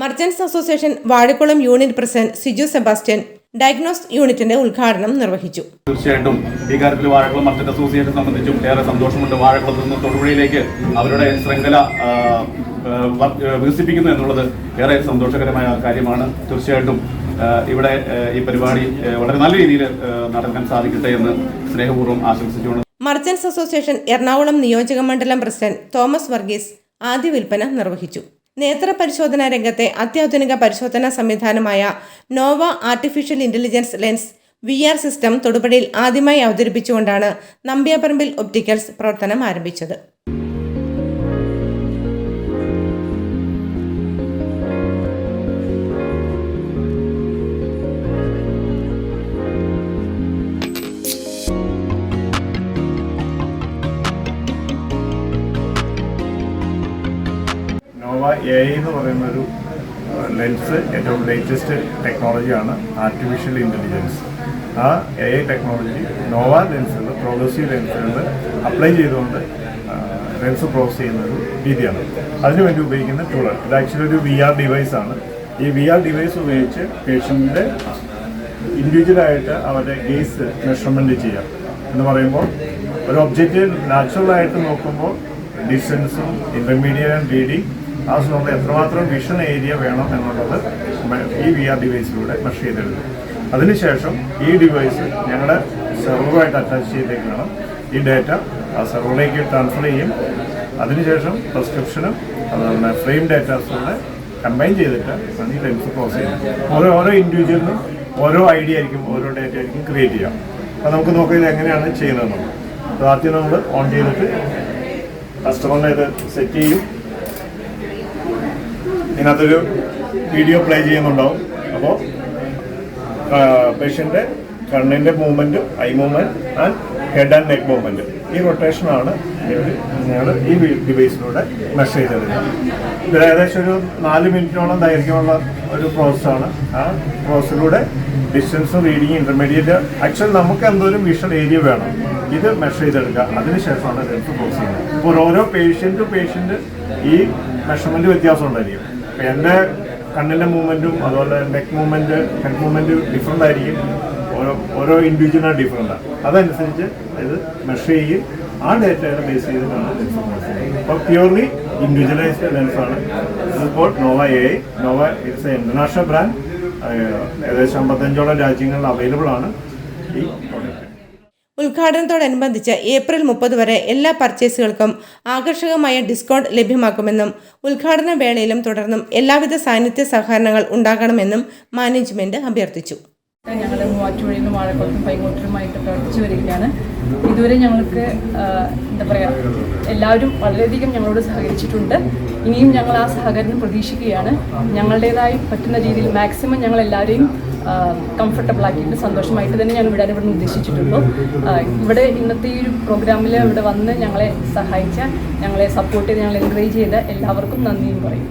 Merchants association Vazhakkulam unit president Siju Sebastian Diagnose യൂണിറ്റിന്റെ ഉദ്ഘാടനം നിർവഹിച്ചു. തീർച്ചയായിട്ടും ഈ കാര്യത്തിൽ വാഴക്കുളം മർച്ചന്റ് അസോസിയേഷനെ സംബന്ധിച്ചും ഏറെ സന്തോഷമുണ്ട്. വാഴക്കുളത്ത് നിന്ന് തൊടുപുഴയിലേക്ക് അവരുടെ ശൃംഖല വികസിപ്പിക്കുന്നു എന്നുള്ളത് ഏറെ സന്തോഷകരമായ കാര്യമാണ്. തീർച്ചയായിട്ടും ഇവിടെ ഈ പരിപാടി വളരെ നല്ല രീതിയിൽ നടക്കാൻ സാധിക്കട്ടെ എന്ന് സ്നേഹപൂർവ്വം ആശംസിച്ചുകൊണ്ട് മർച്ചന്റ്സ് അസോസിയേഷൻ എറണാകുളം നിയോജക മണ്ഡലം പ്രസിഡന്റ് തോമസ് വർഗീസ് ആദ്യ വിൽപ്പന നിർവഹിച്ചു. നേത്ര പരിശോധനാ രംഗത്തെ അത്യാധുനിക പരിശോധനാ സംവിധാനമായ Nova artificial intelligence lens VR system തൊടുപുഴയിൽ ആദ്യമായി അവതരിപ്പിച്ചുകൊണ്ടാണ് നമ്പ്യാപറമ്പിൽ ഒപ്റ്റിക്കൽസ് പ്രവർത്തനം ആരംഭിച്ചത്. നോവ AI എന്ന് പറയുന്നൊരു ലെൻസ് ഏറ്റവും ലേറ്റസ്റ്റ് ടെക്നോളജിയാണ് ആർട്ടിഫിഷ്യൽ ഇൻ്റലിജൻസ്. ആ AI ടെക്നോളജി നോവ ലെൻസുകൾ, പ്രോഗ്രസീവ് ലെൻസുകൾ അപ്ലൈ ചെയ്തുകൊണ്ട് ലെൻസ് പ്രോസസ് ചെയ്യുന്ന ഒരു രീതിയാണ്. അതിനുവേണ്ടി ഉപയോഗിക്കുന്ന ടൂൾ. ഇത് ആക്ച്വലി ഒരു VR ഡിവൈസാണ്. ഈ VR ഡിവൈസ് ഉപയോഗിച്ച് പേഷ്യൻറ്റിൻ്റെ ഇൻഡിവിജ്വലായിട്ട് അവരുടെ ഗേസ് മെഷർമെൻറ്റ് ചെയ്യാം. എന്ന് പറയുമ്പോൾ ഒരു ഒബ്ജക്റ്റ് നാച്ചുറലായിട്ട് നോക്കുമ്പോൾ ഡിസ്റ്റൻസും ഇൻ്റർമീഡിയറ്റ് ആൻഡ് റീഡിങ് ആ സമയത്ത് എത്രമാത്രം വിഷൻ ഏരിയ വേണം എന്നുള്ളത് ഈ VR ഡിവൈസിലൂടെ മെഷർ ചെയ്തെടുക്കും. അതിനുശേഷം ഈ ഡിവൈസ് ഞങ്ങളുടെ സെർവറുമായിട്ട് അറ്റാച്ച് ചെയ്തേക്കാണ്. ഈ ഡേറ്റ ആ സെർവറിലേക്ക് ട്രാൻസ്ഫർ ചെയ്യും. അതിനുശേഷം പ്രിസ്ക്രിപ്ഷനും അതുപോലെ ഫ്രെയിം ഡേറ്റാസുകൂടെ കമ്പൈൻ ചെയ്തിട്ട് ആണ് ഈ ലെൻസ് പ്രോസസ് ചെയ്യുന്നത്. ഓരോ ഇൻഡിവിജ്വലിനും ഓരോ ഐഡിയ ആയിരിക്കും, ഓരോ ഡേറ്റ ആയിരിക്കും ക്രിയേറ്റ് ചെയ്യുക. അപ്പോൾ നമുക്ക് നോക്കാം ഇത് എങ്ങനെയാണ് ചെയ്യുന്നതെന്നുള്ളത്. അപ്പോൾ ആദ്യം നമ്മൾ ഓൺ ചെയ്തിട്ട് കസ്റ്റമറിനെ ഇത് സെറ്റ് ചെയ്യും. ഇതിനകത്തൊരു വീഡിയോ പ്ലേ ചെയ്യുന്നുണ്ടാവും. അപ്പോൾ പേഷ്യൻ്റെ കണ്ണിൻ്റെ movement, I movement and head and neck movement, ഈ റൊട്ടേഷനാണ് ഞങ്ങൾ ഈ ഡിവൈസിലൂടെ മെഷർ ചെയ്തെടുക്കുക. ഇത് ഏകദേശം ഒരു 4 മിനിറ്റോളം ദൈർഘ്യമുള്ള ഒരു പ്രോസസ്സാണ്. ആ പ്രോസസ്സിലൂടെ ഡിസ്റ്റൻസ് റീഡിങ്, ഇൻ്റർമീഡിയറ്റ്, ആക്ച്വലി നമുക്ക് എന്തോരം വിഷ്വൽ ഏരിയ വേണം ഇത് മെഷർ ചെയ്തെടുക്കുക. അതിനുശേഷമാണ് ലെൻസ് പ്രോസസ് ചെയ്യുന്നത്. അപ്പോൾ ഓരോ പേഷ്യൻ്റ് ടു പേഷ്യൻ്റ് ഈ മെഷർമെൻറ്റ് വ്യത്യാസം ഉണ്ടായിരിക്കും. അപ്പോൾ എൻ്റെ കണ്ണിൻ്റെ മൂവ്മെൻറ്റും അതുപോലെ neck movement, head movement different ആയിരിക്കും. ഓരോ ഇൻഡിവിജ്വലാണ് ഡിഫറെൻ്റ്. അതനുസരിച്ച് ഇത് മെഷർ ചെയ്യും. ആ ഡേറ്റയുടെ ബേസ് ചെയ്തിട്ടാണ് ലെൻസ് പ്രോസസ് ചെയ്യുന്നത്. അപ്പോൾ പ്യൂർലി ഇൻഡിവിജ്വലൈസ്ഡ് ലെൻസാണ്. ഇതിപ്പോൾ Nova AI. Nova it's a international brand. ഏകദേശം 55ഓളം രാജ്യങ്ങളിൽ അവൈലബിൾ ആണ് ഈ പ്രോഡക്റ്റ്. ഉദ്ഘാടനത്തോടനുബന്ധിച്ച് ഏപ്രിൽ 30 വരെ എല്ലാ പർച്ചേസുകൾക്കും ആകർഷകമായ ഡിസ്കൗണ്ട് ലഭ്യമാക്കുമെന്നും ഉദ്ഘാടന വേളയിലും തുടർന്നും എല്ലാവിധ സാന്നിധ്യ സഹകരണങ്ങൾ ഉണ്ടാകണമെന്നും മാനേജ്മെന്റ് അഭ്യർത്ഥിച്ചു. ഞങ്ങൾ മൂവാറ്റുപുഴയിൽ നിന്നും വാഴക്കുളത്തും പൈങ്ങോട്ടിലുമായിട്ട് പ്രവർത്തിച്ചു വരികയാണ്. ഇതുവരെ ഞങ്ങൾക്ക് എന്താ പറയുക, എല്ലാവരും വളരെയധികം ഞങ്ങളോട് സഹകരിച്ചിട്ടുണ്ട്. ഇനിയും ഞങ്ങൾ ആ സഹകരണം പ്രതീക്ഷിക്കുകയാണ്. ഞങ്ങളുടേതായി പറ്റുന്ന രീതിയിൽ മാക്സിമം ഞങ്ങൾ എല്ലാവരെയും കംഫർട്ടബിൾ ആക്കിയിട്ട് സന്തോഷമായിട്ട് തന്നെ ഞങ്ങൾ വിടാൻ ഇവിടെ ഉദ്ദേശിച്ചിട്ടുള്ളൂ. ഇവിടെ ഇന്നത്തെ ഈ ഒരു പ്രോഗ്രാമിൽ ഇവിടെ വന്ന് ഞങ്ങളെ സഹായിച്ച, ഞങ്ങളെ സപ്പോർട്ട് ചെയ്ത്, ഞങ്ങളെ എൻകറേജ് ചെയ്ത എല്ലാവർക്കും നന്ദിയും പറയും.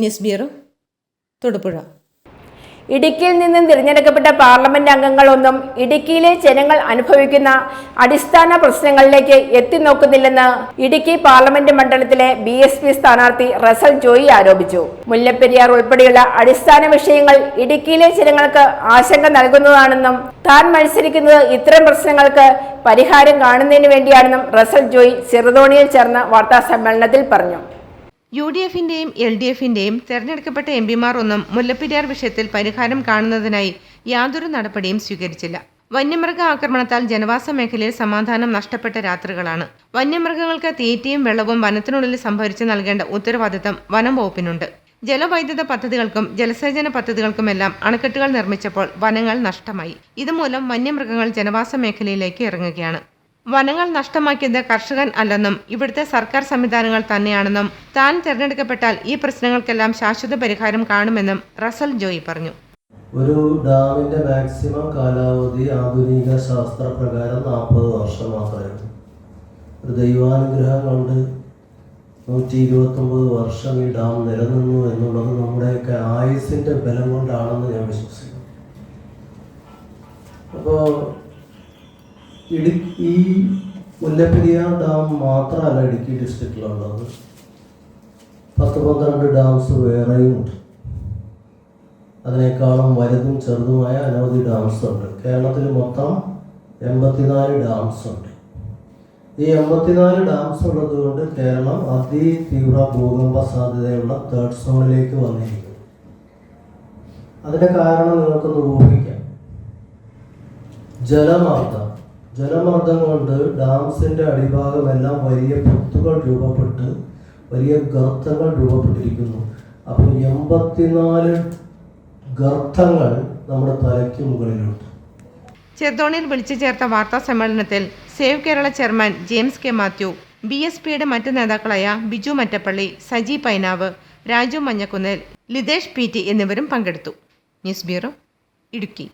News bureau, Thodupuzha. ഇടുക്കിയിൽ നിന്നും തിരഞ്ഞെടുക്കപ്പെട്ട പാർലമെന്റ് അംഗങ്ങളൊന്നും ഇടുക്കിയിലെ ജനങ്ങൾ അനുഭവിക്കുന്ന അടിസ്ഥാന പ്രശ്നങ്ങളിലേക്ക് എത്തിനോക്കുന്നില്ലെന്ന് ഇടുക്കി പാർലമെന്റ് മണ്ഡലത്തിലെ BSP സ്ഥാനാർത്ഥി റസൽ ജോയി ആരോപിച്ചു. മുല്ലപ്പെരിയാർ ഉൾപ്പെടെയുള്ള അടിസ്ഥാന വിഷയങ്ങൾ ഇടുക്കിയിലെ ജനങ്ങൾക്ക് ആശങ്ക നൽകുന്നതാണെന്നും താൻ മത്സരിക്കുന്നത് ഇത്തരം പ്രശ്നങ്ങൾക്ക് പരിഹാരം കാണുന്നതിന് വേണ്ടിയാണെന്നും റസൽ ജോയി ചെറുതോണിയിൽ ചേർന്ന വാർത്താ സമ്മേളനത്തിൽ പറഞ്ഞു. UDFന്റെയും LDFന്റെയും തെരഞ്ഞെടുക്കപ്പെട്ട MPമാർ ഒന്നും മുല്ലപ്പെരിയാർ വിഷയത്തിൽ പരിഹാരം കാണുന്നതിനായി യാതൊരു നടപടിയും സ്വീകരിച്ചില്ല. വന്യമൃഗ ആക്രമണത്താൽ ജനവാസ മേഖലയിൽ സമാധാനം നഷ്ടപ്പെട്ട രാത്രികളാണ്. വന്യമൃഗങ്ങൾക്ക് തീറ്റയും വെള്ളവും വനത്തിനുള്ളിൽ സംഭരിച്ചു നൽകേണ്ട ഉത്തരവാദിത്തം വനം വകുപ്പിനുണ്ട്. ജലവൈദ്യുത പദ്ധതികൾക്കും ജലസേചന പദ്ധതികൾക്കുമെല്ലാം അണക്കെട്ടുകൾ നിർമ്മിച്ചപ്പോൾ വനങ്ങൾ നഷ്ടമായി. ഇതുമൂലം വന്യമൃഗങ്ങൾ ജനവാസ മേഖലയിലേക്ക് ഇറങ്ങുകയാണ്. വനങ്ങൾ നഷ്ടമാക്കിയത് കർഷകൻ അല്ലെന്നും ഇവിടുത്തെ സർക്കാർ സംവിധാനങ്ങൾ തന്നെയാണെന്നും താൻ തിരഞ്ഞെടുക്കപ്പെട്ടാൽ ഈ പ്രശ്നങ്ങൾക്കെല്ലാം ശാശ്വത പരിഹാരം കാണുമെന്നും റസൽ ജോയി പറഞ്ഞു. ഒരു ഡാമിൻ്റെ മാക്സിമം കാലാവധി ആധുനിക ശാസ്ത്രപ്രകാരം 40 വർഷം മാത്രമേ. ഒരു ദൈവാനുഗ്രഹം കൊണ്ട് 129 വർഷം ഈ ഡാം നിലനിന്നു എന്നുള്ളത് നമ്മുടെയൊക്കെ ആയുസിൻ്റെ ബലം കൊണ്ടാണെന്ന് ഞാൻ വിശ്വസിക്കുന്നു. അപ്പോൾ ഈ മുല്ലപ്പെരിയാർ ഡാം മാത്രമല്ല ഇടുക്കി ഡിസ്ട്രിക്റ്റിലുള്ളത്, 10-12 ഡാംസ് വേറെയും ഉണ്ട്. അതിനേക്കാളും വലുതും ചെറുതുമായ അനവധി ഡാംസ് ഉണ്ട്. കേരളത്തിൽ മൊത്തം 84 ഡാംസ് ഉണ്ട്. ഈ 84 ഡാംസ് ഉള്ളത് കൊണ്ട് കേരളം അതിതീവ്ര ഭൂകമ്പ സാധ്യതയുള്ള 3rd സോണിലേക്ക് വന്നിരിക്കുന്നു. അതിൻ്റെ കാരണം നിങ്ങൾക്കൊന്ന് ഊഹിക്കാം. ജലമർദ്ദം കൊണ്ട് ഡാംസിൻ്റെ അടിഭാഗമെല്ലാം വലിയ പൊത്തുകൾ രൂപപ്പെട്ട് വലിയ ഗർത്തങ്ങൾ രൂപപ്പെട്ടിരിക്കുന്നു. അപ്പോൾ 84 ഗർത്തങ്ങൾ നമ്മുടെ തലയ്ക്ക് മുകളിലുണ്ട്. ചെറുതോണിയിൽ വിളിച്ചു ചേർത്ത വാർത്താ സമ്മേളനത്തിൽ save Kerala chairman James K Mathew, BSPയുടെ മറ്റ് നേതാക്കളായ ബിജു മറ്റപ്പള്ളി, സജി പൈനാവ്, രാജു മഞ്ഞക്കുന്നേൽ, ലിതേഷ് PT എന്നിവരും പങ്കെടുത്തു. News bureau, Idukki.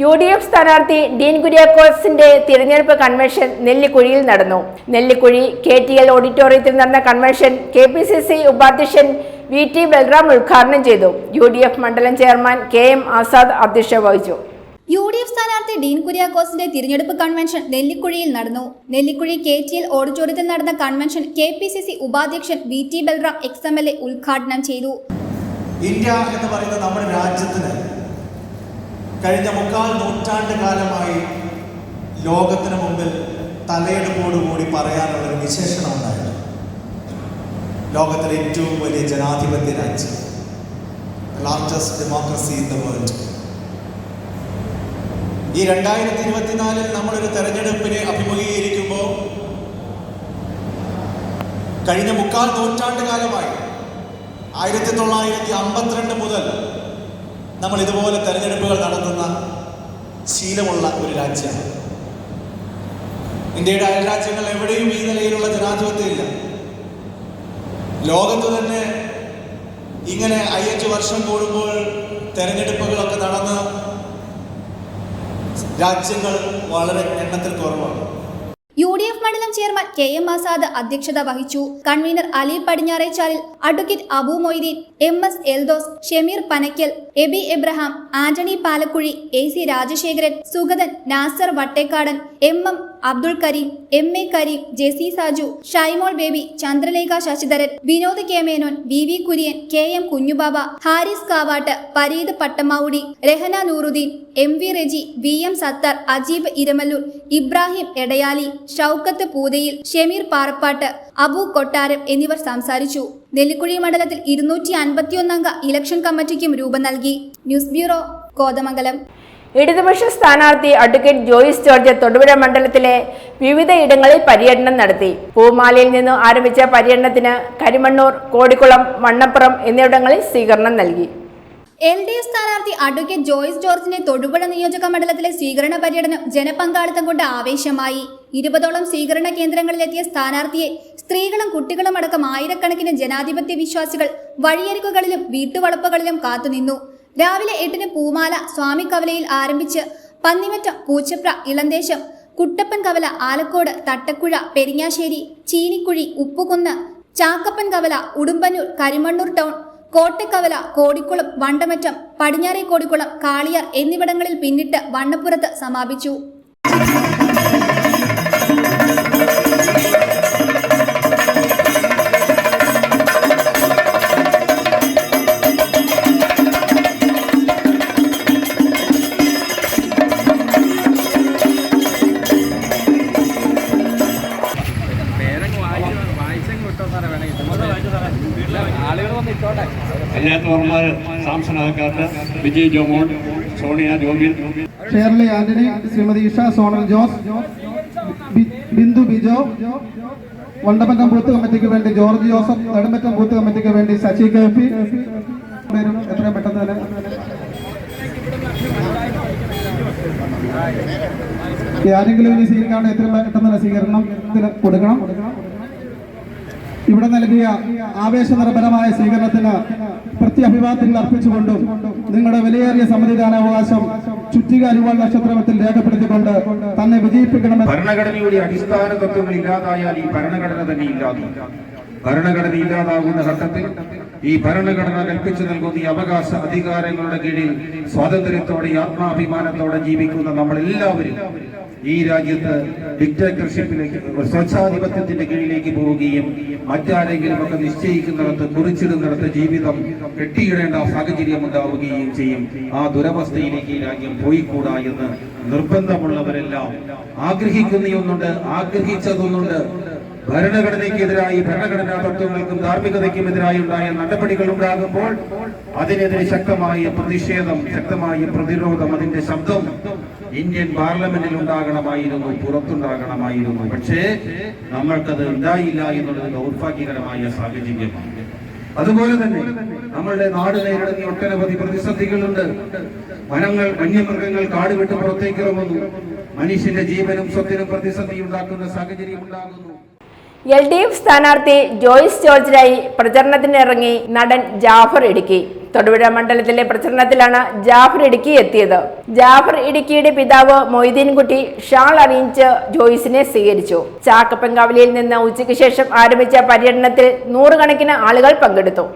UDF സ്ഥാനാർത്ഥി ഡീൻ കുര്യാക്കോസിന്റെ തിരഞ്ഞെടുപ്പ് കൺവെൻഷൻ നെല്ലിക്കുഴിയിൽ നടന്നു. നെല്ലിക്കുഴി KTL ഓഡിറ്റോറിയത്തിൽ നടന്ന കൺവെൻഷൻ KPCC ഉപാധ്യക്ഷൻ VT ബൽറാം ഉദ്ഘാടനം ചെയ്തു. UDF മണ്ഡലം ചെയർമാൻ KM ആസാദ് അധ്യക്ഷത വഹിച്ചു. UDF സ്ഥാനാർത്ഥി ഡീൻ കുര്യാക്കോസിന്റെ തിരഞ്ഞെടുപ്പ് കൺവെൻഷൻ നെല്ലിക്കുഴിയിൽ നടന്നു. നെല്ലിക്കുഴി KTL ഓഡിറ്റോറിയത്തിൽ നടന്ന കൺവെൻഷൻ KPCC ഉപാധ്യക്ഷൻ VT ബൽറാം XMLA ഉദ്ഘാടനം ചെയ്തു. ഇന്ത്യ എന്ന് പറയുന്ന നമ്മുടെ രാജ്യത്തിന് കഴിഞ്ഞ 3/4 നൂറ്റാണ്ട് കാലമായി ലോകത്തിന് മുമ്പിൽ തലയെടുപ്പോടുകൂടി പറയാനുള്ളൊരു വിശേഷണം ഉണ്ടായിരുന്നു. ലോകത്തിലെ ഏറ്റവും വലിയ ജനാധിപത്യ രാജ്യം, largest democracy in the world. ഈ 2024 നമ്മളൊരു തെരഞ്ഞെടുപ്പിനെ അഭിമുഖീകരിക്കുമ്പോൾ കഴിഞ്ഞ 3/4 നൂറ്റാണ്ട് കാലമായി 1952 മുതൽ നമ്മൾ ഇതുപോലെ തെരഞ്ഞെടുപ്പുകൾ നടത്തുന്ന ശീലമുള്ള ഒരു രാജ്യമാണ്. ഇന്ത്യയുടെ അയൽരാജ്യങ്ങൾ എവിടെയും ഈ നിലയിലുള്ള ജനാധിപത്യം ഇല്ല. ലോകത്ത് തന്നെ ഇങ്ങനെ 5 വർഷം കൂടുമ്പോൾ തെരഞ്ഞെടുപ്പുകളൊക്കെ നടന്ന് രാജ്യങ്ങൾ വളരെ എണ്ണത്തിൽ കുറവാണ്. UDF മണ്ഡലം ചെയർമാൻ KM ആസാദ് അധ്യക്ഷത വഹിച്ചു. Convener Ali Padinjarechalil, advocate Abu Moideen, MS Eldhose, Shameer Panakkal, Aby Abraham, Antony Palakkuzhi, AC Rajasekharan, Sugathan, Nasar Vattekkadan, MM Abdul Kareem, MA Kareem, Jessy Saju, Shymol baby, Chandralekha Sasidharan, Vinod K Menon, VV Kurian, KM Kunjubaba, Haris Kavattu, Pareed Pattamavudi, Rehana Nooruddin, MV Reji, VM Sathar, Ajeeb Iramallur, Ibrahim Edayali, Shoukath Poothayil, Shameer Parappattu, Abu Kottaram എന്നിവർ സംസാരിച്ചു. നെല്ലിക്കുഴി മണ്ഡലത്തിൽ 251 അംഗ ഇലക്ഷൻ കമ്മിറ്റിക്കും രൂപം നൽകി. News bureau, Kothamangalam. ഇടതുപക്ഷ സ്ഥാനാർത്ഥി അഡ്വക്കേറ്റ് ജോയിസ് ജോർജ് തൊടുപുഴ മണ്ഡലത്തിലെ വിവിധ ഇടങ്ങളിൽ പര്യടനം നടത്തി. പൂമാലയിൽ നിന്ന് ആരംഭിച്ച പര്യടനത്തിന് കരിമണ്ണൂർ, കോടിക്കുളം, വണ്ണപ്പുറം എന്നിവിടങ്ങളിൽ സ്വീകരണം നൽകി. LDF സ്ഥാനാർത്ഥി അഡ്വക്കേറ്റ് ജോയിസ് ജോർജിന്റെ തൊടുപുഴ നിയോജക മണ്ഡലത്തിലെ സ്വീകരണ പര്യടനം ജനപങ്കാളിത്തം കൊണ്ട് ആവേശമായി. 20ഓളം സ്വീകരണ കേന്ദ്രങ്ങളിലെത്തിയ സ്ഥാനാർത്ഥിയെ സ്ത്രീകളും കുട്ടികളും അടക്കം ആയിരക്കണക്കിന് ജനാധിപത്യ വിശ്വാസികൾ വഴിയരികുകളിലും വീട്ടുവളപ്പുകളിലും കാത്തുനിന്നു. രാവിലെ 8-ന് പൂമാല സ്വാമിക്കവലയിൽ ആരംഭിച്ച് പന്നിമറ്റം, പൂച്ചപ്ര, ഇളന്തേശം, കുട്ടപ്പൻ കവല, ആലക്കോട്, തട്ടക്കുഴ, പെരിങ്ങാശ്ശേരി, ചീനിക്കുഴി, ഉപ്പുകുന്ന്, ചാക്കപ്പൻ കവല, ഉടുമ്പന്നൂർ, കരിമണ്ണൂർ ടൗൺ, കോട്ടക്കവല, കോടിക്കുളം, വണ്ടമറ്റം, പടിഞ്ഞാറേ കോടിക്കുളം, കാളിയാർ എന്നിവിടങ്ങളിൽ പിന്നിട്ട് വണ്ണപ്പുറത്ത് സമാപിച്ചു. വിജയ് ജോമോൻ, സോണിയ ജോബിൻ, ഷേർലി ആന്റണി, ശ്രീമതി ഇഷ സോണൽ ജോസ്, ബിന്ദു ബിജോ, വണ്ടമറ്റം ബൂത്ത് കമ്മിറ്റിക്ക് വേണ്ടി ജോർജ് ജോസഫ്, നെടുമറ്റം ബൂത്ത് കമ്മിറ്റിക്ക് വേണ്ടി ശശി KP. എത്രയും പെട്ടെന്ന് തന്നെ ആരെങ്കിലും ഇനി സ്വീകരിക്കാണ്ട് എത്രയും പെട്ടെന്ന് തന്നെ സ്വീകരണത്തിന് കൊടുക്കണം. ഇവിടെ നൽകിയ ആവേശനിർഭരമായ സ്വീകരണത്തിന് പ്രത്യഭിവാദ്യങ്ങൾ അർപ്പിച്ചുകൊണ്ടും നിങ്ങളുടെ വിലയേറിയ സമ്മതിദാനാവകാശം ചുറ്റിക അരിവാൾ നക്ഷത്രത്തിൽ രേഖപ്പെടുത്തിക്കൊണ്ട് തന്നെ വിജയിപ്പിക്കണമെന്ന്. ഭരണഘടനയുടെ അടിസ്ഥാന തത്വങ്ങൾ ഇല്ലാതായാൽ ഈ ഭരണഘടന തന്നെ ഇല്ലാതാകും. ഭരണഘടന ഇല്ലാതാകുന്ന ഘട്ടത്തിൽ ഈ ഭരണഘടന കൽപ്പിച്ചു നൽകുന്ന ഈ അവകാശ അധികാരങ്ങളുടെ കീഴിൽ സ്വാതന്ത്ര്യത്തോടെ ആത്മാഭിമാനത്തോടെ ജീവിക്കുന്ന നമ്മളെല്ലാവരും ഈ രാജ്യത്ത് ഡിക്റ്റേറ്റർഷിപ്പിലേക്ക്, സ്വച്ഛാധിപത്യത്തിന്റെ കീഴിലേക്ക് പോവുകയും മറ്റാരെങ്കിലും ഒക്കെ നിശ്ചയിക്കുന്നിടത്ത്, കുറിച്ചിടുന്നിടത്ത് ജീവിതം കെട്ടിയിടേണ്ട സാഹചര്യം ഉണ്ടാവുകയും ചെയ്യും. ആ ദുരവസ്ഥയിലേക്ക് ഈ രാജ്യം പോയിക്കൂടാ എന്ന് നിർബന്ധമുള്ളവരെല്ലാം ആഗ്രഹിക്കുന്നതൊന്നുണ്ട്, ആഗ്രഹിച്ചതൊന്നുണ്ട്. ഭരണഘടനയ്ക്കെതിരായി, ഭരണഘടനാ തത്വങ്ങൾക്കും ധാർമ്മികതയ്ക്കും എതിരായി ഉണ്ടായ നടപടികൾ ഉണ്ടാകുമ്പോൾ അതിനെതിരെ ശക്തമായ പ്രതിഷേധം, ശക്തമായ പ്രതിരോധം, അതിന്റെ ശബ്ദം ഇന്ത്യൻ പാർലമെന്റിൽ ഉണ്ടാകണമായിരുന്നു, പുറത്തുണ്ടാകണമായിരുന്നു. പക്ഷേ നമ്മൾക്കത് ഉണ്ടായില്ല എന്നുള്ളത് ദൗർഭാഗ്യകരമായ സാഹചര്യമാണ്. അതുപോലെ തന്നെ നമ്മളുടെ നാട് നേരിടുന്ന ഒട്ടനവധി പ്രതിസന്ധികളുണ്ട്. വന്യമൃഗങ്ങൾ കാട് വിട്ട് പുറത്തേക്ക് ഇറങ്ങുന്നു. മനുഷ്യന്റെ ജീവനും സ്വത്തിനും പ്രതിസന്ധി ഉണ്ടാക്കുന്ന സാഹചര്യം ഉണ്ടാകുന്നു. LDF സ്ഥാനാർത്ഥി ജോയ്സ് ജോർജിനായി പ്രചരണത്തിനിറങ്ങി നടൻ ജാഫർ ഇടുക്കി. തൊടുപുഴ മണ്ഡലത്തിലെ പ്രചരണത്തിലാണ് ജാഫർ ഇടുക്കി എത്തിയത്. ജാഫർ ഇടുക്കിയുടെ പിതാവ് മൊയ്തീൻകുട്ടി ഷാൾ അണിയിച്ച് ജോയ്സിനെ സ്വീകരിച്ചു. ചാക്കപ്പൻകാവലിയിൽ നിന്ന് ഉച്ചയ്ക്ക് ശേഷം ആരംഭിച്ച പര്യടനത്തിൽ നൂറുകണക്കിന് ആളുകൾ പങ്കെടുത്തു.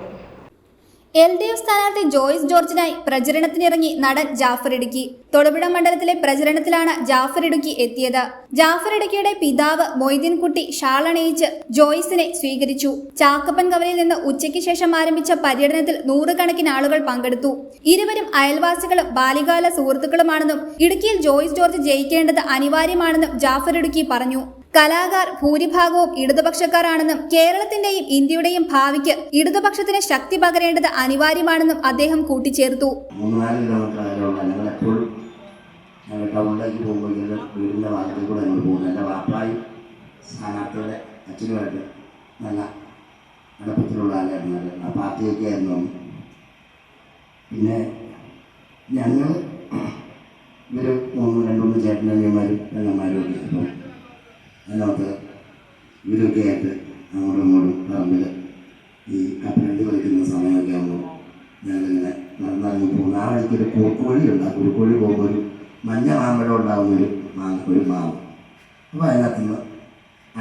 LDF സ്ഥാനാർത്ഥി ജോയ്സ് ജോർജിനായി പ്രചരണത്തിനിറങ്ങി നടൻ ജാഫർ ഇടുക്കി. തൊടുപുഴ മണ്ഡലത്തിലെ പ്രചരണത്തിലാണ് ജാഫർ ഇടുക്കി എത്തിയത്. ജാഫർ ഇടുക്കിയുടെ പിതാവ് മൊയ്തീൻകുട്ടി ഷാൾ അണിയിച്ച് ജോയ്സിനെ സ്വീകരിച്ചു. ചാക്കപ്പൻകവലിൽ നിന്ന് ഉച്ചയ്ക്ക് ശേഷം ആരംഭിച്ച പര്യടനത്തിൽ നൂറുകണക്കിന് ആളുകൾ പങ്കെടുത്തു. ഇരുവരും അയൽവാസികളും ബാല്യകാല സുഹൃത്തുക്കളുമാണെന്നും ഇടുക്കിയിൽ ജോയ്സ് ജോർജ് ജയിക്കേണ്ടത് അനിവാര്യമാണെന്നും ജാഫർ ഇടുക്കി പറഞ്ഞു. കലാകാർ ഭൂരിഭാഗവും ഇടതുപക്ഷക്കാരാണെന്നും കേരളത്തിന്റെയും ഇന്ത്യയുടെയും ഭാവിക്ക് ഇടതുപക്ഷത്തിന് ശക്തി പകരേണ്ടത് അനിവാര്യമാണെന്നും അദ്ദേഹം കൂട്ടിച്ചേർത്തു. 3-4 കിലോമീറ്റർ അകലെയുള്ള ഞങ്ങളെപ്പോഴും ടൗണിലേക്ക് പോകുമ്പോൾ വീടിൻ്റെ ഭാഗത്തിൽ കൂടെ ഞങ്ങൾ പോകുന്നു. എൻ്റെ വാപ്പായും സ്ഥാനാർത്ഥിയുടെ അച്ഛനുമായിട്ട് നല്ല അടുപ്പത്തിലുള്ള ആളായിരുന്നു. ആ പാർട്ടിയൊക്കെ ആയിരുന്നു. പിന്നെ ഞങ്ങൾ ഇവർ 2-3 ചേട്ടനന്യന്മാരും പെണ്ണന്മാരും ഒക്കെ ആയിരുന്നു. അതിനകത്ത് ഇവരൊക്കെ ആയിട്ട് അങ്ങോട്ടും ഇങ്ങോട്ടും പറമ്പിൽ ഈ കപ്പലണ്ടി പറിക്കുന്ന സമയമൊക്കെ ആകുമ്പോൾ ഞങ്ങളിങ്ങനെ നടന്നിറങ്ങി പോകുന്നു. ആ വഴിക്കൊരു കുറുക്കുവഴിയുണ്ട്. ആ കുറുക്കുവഴി പോകുമ്പോൾ ഒരു മഞ്ഞ മാമ്പഴം ഉണ്ടാകുന്നൊരു മാവ്. അപ്പോൾ അതിനകത്തുനിന്ന്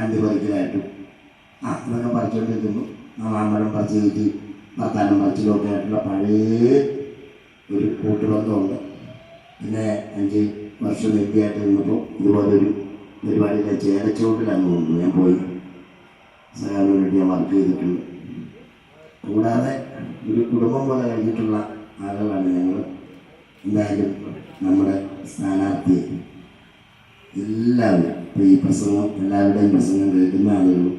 അണ്ടി പറിക്കലായിട്ടും അതൊക്കെ പറിച്ചുകൊണ്ടിരിക്കുന്നു. ആ മാമ്പഴം പറിച്ച് കയറ്റി വർത്താനം പറിച്ചിലൊക്കെ ആയിട്ടുള്ള പഴയ ഒരു കൂട്ടുബന്ധമുണ്ട്. പിന്നെ 5 വർഷം നിത്യായിട്ട് നിന്നപ്പോൾ ഇതുപോലൊരു പരിപാടിയിലെ ചേരച്ചോട്ടിലാണ് തോന്നുന്നു ഞാൻ പോയി സഹായിന് വേണ്ടി ഞാൻ വർക്ക് ചെയ്തിട്ടുണ്ട്. കൂടാതെ ഒരു കുടുംബം പോലെ കഴിഞ്ഞിട്ടുള്ള ആളുകളാണ് ഞങ്ങൾ. എന്തായാലും നമ്മുടെ സ്ഥാനാർത്ഥി എല്ലാവരും, ഇപ്പോൾ ഈ പ്രസംഗം എല്ലാവരുടെയും പ്രസംഗം കേൾക്കുന്ന ആളുകളും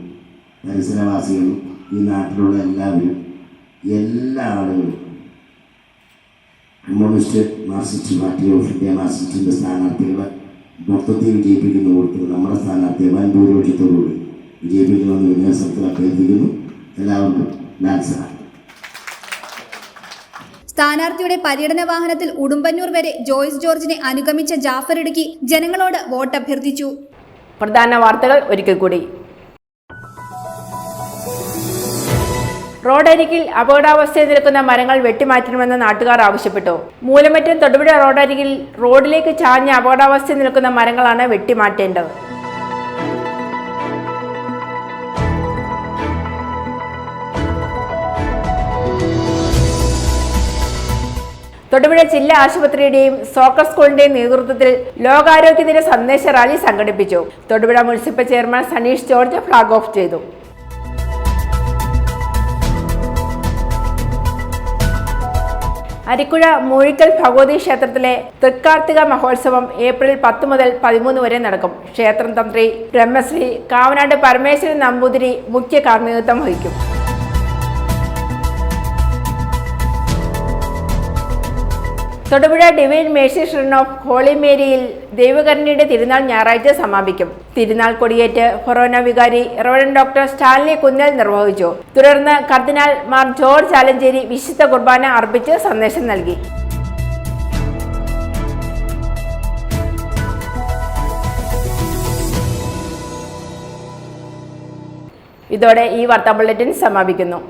പരിസരവാസികളും ഈ നാട്ടിലുള്ള എല്ലാവരും, എല്ലാ ആളുകളും communist marxist party of India മാർക്സിസ്റ്റിൻ്റെ സ്ഥാനാർത്ഥികളെ മൊത്തത്തിൽ വിജയിപ്പിക്കുന്ന കൊടുത്ത് നമ്മുടെ സ്ഥാനാർത്ഥിയെ വൻ ഭൂരിപക്ഷത്തോടുകൂടി വിജയിപ്പിക്കണമെന്ന് വിന്യാസത്തിൽ അഭ്യർത്ഥിക്കുന്നു. എല്ലാവർക്കും ലാൻസർ. സ്ഥാനാർത്ഥിയുടെ പര്യടന വാഹനത്തിൽ ഉടുമ്പന്നൂർ വരെ ജോയ്സ് ജോർജിനെ അനുഗമിച്ച ജാഫർ ഇടുക്കി ജനങ്ങളോട് വോട്ട് അഭ്യർത്ഥിച്ചു. പ്രധാന വാർത്തകൾ ഒരിക്കൽ കൂടി. റോഡരികിൽ അപകടാവസ്ഥയിൽ നിൽക്കുന്ന മരങ്ങൾ വെട്ടിമാറ്റണമെന്ന് നാട്ടുകാർ ആവശ്യപ്പെട്ടു. മൂലമറ്റം തൊടുപുഴ റോഡരികിൽ റോഡിലേക്ക് ചാഞ്ഞ അപകടാവസ്ഥയിൽ നിൽക്കുന്ന മരങ്ങളാണ് വെട്ടിമാറ്റേണ്ടത്. തൊടുപുഴ ജില്ലാ ആശുപത്രിയുടെയും സോക്കർ സ്കൂളിന്റെയും നേതൃത്വത്തിൽ ലോകാരോഗ്യ ദിന സന്ദേശ റാലി സംഘടിപ്പിച്ചു. Thodupuzha municipal chairman Saneesh George flag off ചെയ്തു. അരിക്കുഴ മൂഴിക്കൽ ഭഗവതി ക്ഷേത്രത്തിലെ തൃക്കാർത്തിക മഹോത്സവം ഏപ്രിൽ 10 മുതൽ 13 വരെ നടക്കും. ക്ഷേത്രം തന്ത്രി ബ്രഹ്മശ്രീ കാവനാട് പരമേശ്വരൻ നമ്പൂതിരി മുഖ്യ കാർമ്മികത്വം വഹിക്കും. Thodupuzha divine mercy shrine of holy മേരിയിൽ ദൈവകരുണയുടെ തിരുനാൾ ഞായറാഴ്ച സമാപിക്കും. തിരുനാൾ കൊടിയേറ്റ് ഫൊറോന വികാരി റവറൻഡ് ഡോക്ടർ സ്റ്റാൻലി കുന്നേൽ നിർവഹിച്ചു. തുടർന്ന് കർദിനാൾ മാർ ജോർജ് ആലഞ്ചേരി വിശുദ്ധ കുർബാന അർപ്പിച്ച് സന്ദേശം നൽകി. ഇതോടെ ഈ വാർത്താ ബുള്ളറ്റിൻ സമാപിക്കുന്നു.